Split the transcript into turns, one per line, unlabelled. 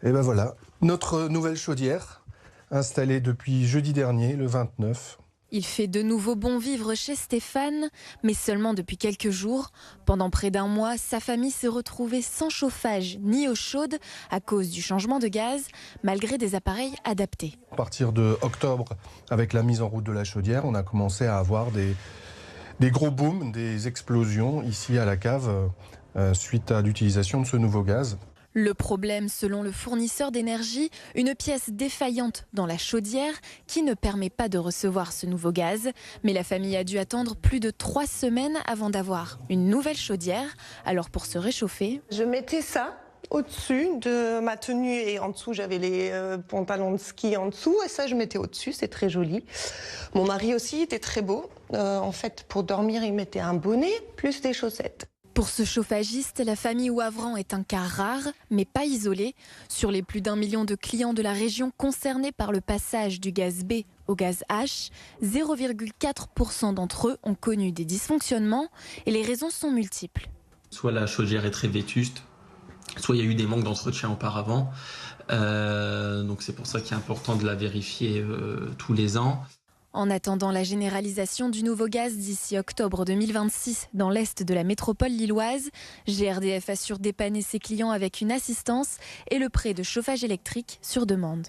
Et ben voilà, notre nouvelle chaudière, installée depuis jeudi dernier, le 29.
Il fait de nouveau bon vivre chez Stéphane, mais seulement depuis quelques jours. Pendant près d'un mois, sa famille s'est retrouvée sans chauffage ni eau chaude à cause du changement de gaz, malgré des appareils adaptés.
À partir de octobre, avec la mise en route de la chaudière, on a commencé à avoir des gros booms, des explosions ici à la cave suite à l'utilisation de ce nouveau gaz.
Le problème, selon le fournisseur d'énergie, une pièce défaillante dans la chaudière qui ne permet pas de recevoir ce nouveau gaz. Mais la famille a dû attendre plus de 3 semaines avant d'avoir une nouvelle chaudière. Alors pour se réchauffer,
Je mettais ça au-dessus de ma tenue et en dessous j'avais les pantalons de ski en dessous et ça je mettais au-dessus, c'est très joli. Mon mari aussi était très beau. En fait pour dormir il mettait un bonnet plus des chaussettes.
pour ce chauffagiste, la famille Ouavran est un cas rare, mais pas isolé. Sur les plus d'1 million de clients de la région concernés par le passage du gaz B au gaz H, 0,4% d'entre eux ont connu des dysfonctionnements et les raisons sont multiples.
Soit la chaudière est très vétuste, soit il y a eu des manques d'entretien auparavant. Donc c'est pour ça qu'il est important de la vérifier tous les ans.
En attendant la généralisation du nouveau gaz d'ici octobre 2026 dans l'est de la métropole lilloise, GRDF assure dépanner ses clients avec une assistance et le prêt de chauffage électrique sur demande.